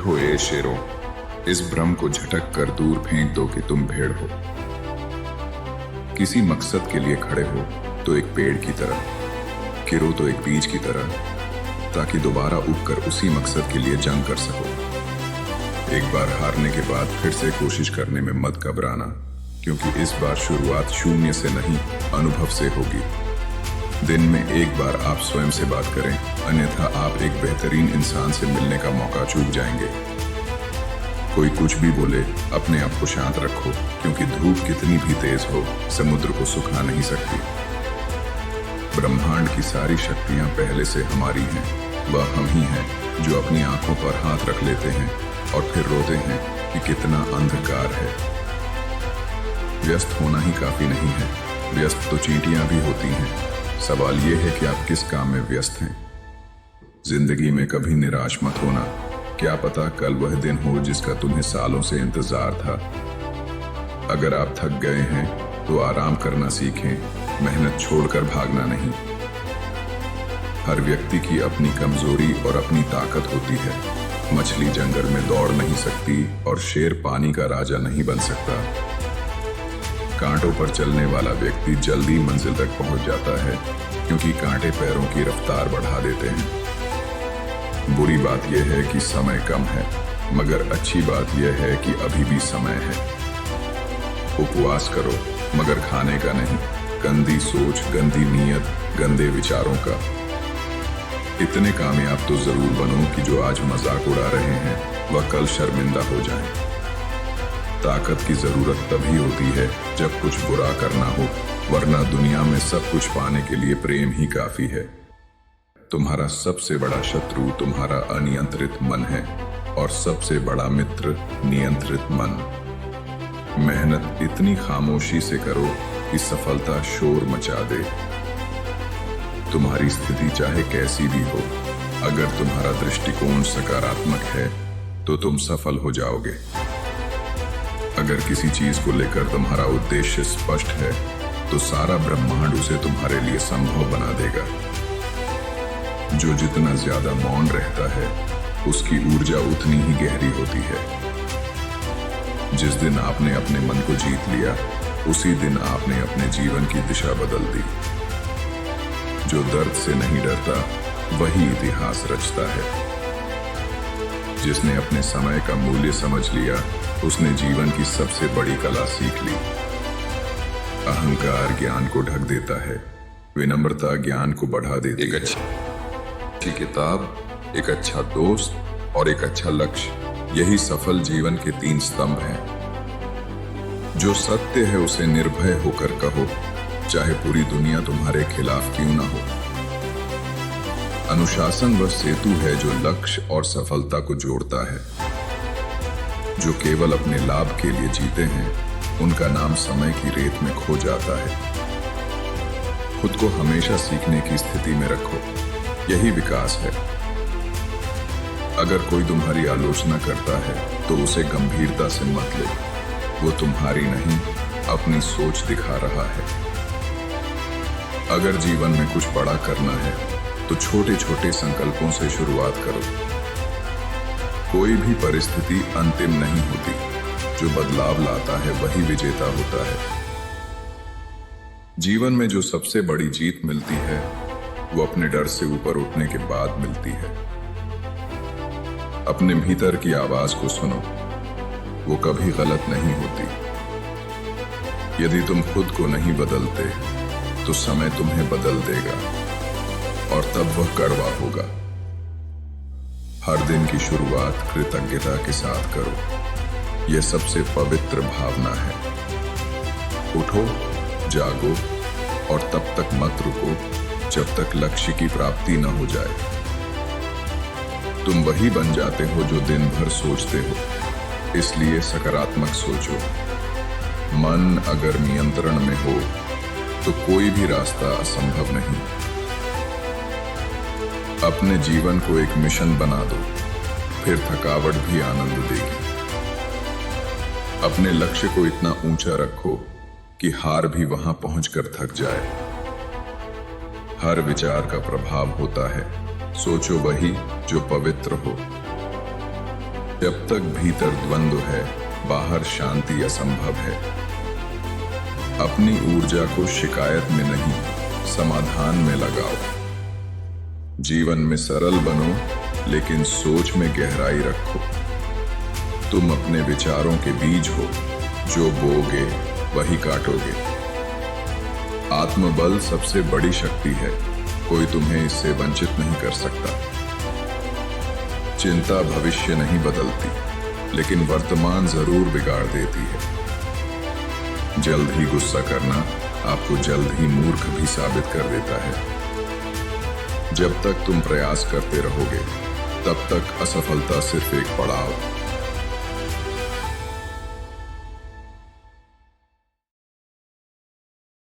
उठो ए शेरों, इस भ्रम को झटक कर दूर फेंक दो कि तुम भेड़ हो। किसी मकसद के लिए खड़े हो तो एक पेड़ की तरह, गिरो तो एक बीज की तरह, ताकि दोबारा उगकर उसी मकसद के लिए जंग कर सको। एक बार हारने के बाद फिर से कोशिश करने में मत घबराना, क्योंकि इस बार शुरुआत शून्य से नहीं, अनुभव से होगी। दिन में एक बार आप स्वयं से बात करें, अन्यथा आप एक बेहतरीन इंसान से मिलने का मौका चूक जाएंगे। कोई कुछ भी बोले, अपने आप को शांत रखो, क्योंकि धूप कितनी भी तेज हो, समुद्र को सुखा नहीं सकती। ब्रह्मांड की सारी शक्तियां पहले से हमारी हैं। वह हम ही हैं जो अपनी आंखों पर हाथ रख लेते हैं और फिर रोते हैं कि कितना अंधकार है। व्यस्त होना ही काफी नहीं है, व्यस्त तो चींटियां भी होती हैं। सवाल यह है कि आप किस काम में व्यस्त हैं। जिंदगी में कभी निराश मत होना, क्या पता कल वह दिन हो जिसका तुम्हें सालों से इंतजार था। अगर आप थक गए हैं तो आराम करना सीखें, मेहनत छोड़कर भागना नहीं। हर व्यक्ति की अपनी कमजोरी और अपनी ताकत होती है। मछली जंगल में दौड़ नहीं सकती और शेर पानी का राजा नहीं बन सकता। कांटों पर चलने वाला व्यक्ति जल्दी मंजिल तक पहुंच जाता है, क्योंकि कांटे पैरों की रफ्तार बढ़ा देते हैं। बुरी बात यह है कि समय कम है, मगर अच्छी बात यह है कि अभी भी समय है। उपवास करो, मगर खाने का नहीं, गंदी सोच, गंदी नीयत, गंदे विचारों का। इतने कामयाब तो जरूर बनो कि जो आज मजाक उड़ा रहे हैं वह कल शर्मिंदा हो जाएं। ताकत की जरूरत तभी होती है जब कुछ बुरा करना हो, वरना दुनिया में सब कुछ पाने के लिए प्रेम ही काफी है। तुम्हारा सबसे बड़ा शत्रु तुम्हारा अनियंत्रित मन है, और सबसे बड़ा मित्र नियंत्रित मन। मेहनत इतनी खामोशी से करो कि सफलता शोर मचा दे। तुम्हारी स्थिति चाहे कैसी भी हो, अगर तुम्हारा दृष्टिकोण सकारात्मक है तो तुम सफल हो जाओगे। अगर किसी चीज को लेकर तुम्हारा उद्देश्य स्पष्ट है तो सारा ब्रह्मांड उसे तुम्हारे लिए संभव बना देगा। जो जितना ज्यादा मौन रहता है, उसकी ऊर्जा उतनी ही गहरी होती है। जिस दिन आपने अपने मन को जीत लिया, उसी दिन आपने अपने जीवन की दिशा बदल दी। जो दर्द से नहीं डरता, वही इतिहास रचता है। जिसने अपने समय का मूल्य समझ लिया, उसने जीवन की सबसे बड़ी कला सीख ली। अहंकार ज्ञान को ढक देता है, विनम्रता ज्ञान को बढ़ा देती है। एक अच्छी किताब, एक अच्छा दोस्त और एक अच्छा लक्ष्य, यही सफल जीवन के 3 स्तंभ हैं। जो सत्य है उसे निर्भय होकर कहो, चाहे पूरी दुनिया तुम्हारे खिलाफ क्यों ना हो। अनुशासन वह सेतु है जो लक्ष्य और सफलता को जोड़ता है। जो केवल अपने लाभ के लिए जीते हैं, उनका नाम समय की रेत में खो जाता है। खुद को हमेशा सीखने की स्थिति में रखो, यही विकास है। अगर कोई तुम्हारी आलोचना करता है तो उसे गंभीरता से मत लो, वो तुम्हारी नहीं, अपनी सोच दिखा रहा है। अगर जीवन में कुछ बड़ा करना है तो छोटे छोटे संकल्पों से शुरुआत करो। कोई भी परिस्थिति अंतिम नहीं होती, जो बदलाव लाता है वही विजेता होता है। जीवन में जो सबसे बड़ी जीत मिलती है, वो अपने डर से ऊपर उठने के बाद मिलती है। अपने भीतर की आवाज को सुनो, वो कभी गलत नहीं होती। यदि तुम खुद को नहीं बदलते तो समय तुम्हें बदल देगा, और तब वह कड़वा होगा। हर दिन की शुरुआत कृतज्ञता के साथ करो, यह सबसे पवित्र भावना है। उठो, जागो और तब तक मत रुको जब तक लक्ष्य की प्राप्ति न हो जाए। तुम वही बन जाते हो जो दिन भर सोचते हो, इसलिए सकारात्मक सोचो। मन अगर नियंत्रण में हो तो कोई भी रास्ता असंभव नहीं। अपने जीवन को एक मिशन बना दो, फिर थकावट भी आनंद देगी। अपने लक्ष्य को इतना ऊंचा रखो कि हार भी वहां पहुंचकर थक जाए। हर विचार का प्रभाव होता है, सोचो वही जो पवित्र हो। जब तक भीतर द्वंद्व है, बाहर शांति असंभव है। अपनी ऊर्जा को शिकायत में नहीं, समाधान में लगाओ। जीवन में सरल बनो, लेकिन सोच में गहराई रखो। तुम अपने विचारों के बीज हो, जो बोगे वही काटोगे। आत्मबल सबसे बड़ी शक्ति है, कोई तुम्हें इससे वंचित नहीं कर सकता। चिंता भविष्य नहीं बदलती, लेकिन वर्तमान जरूर बिगाड़ देती है। जल्द ही गुस्सा करना आपको जल्द ही मूर्ख भी साबित कर देता है। जब तक तुम प्रयास करते रहोगे, तब तक असफलता सिर्फ एक पड़ाव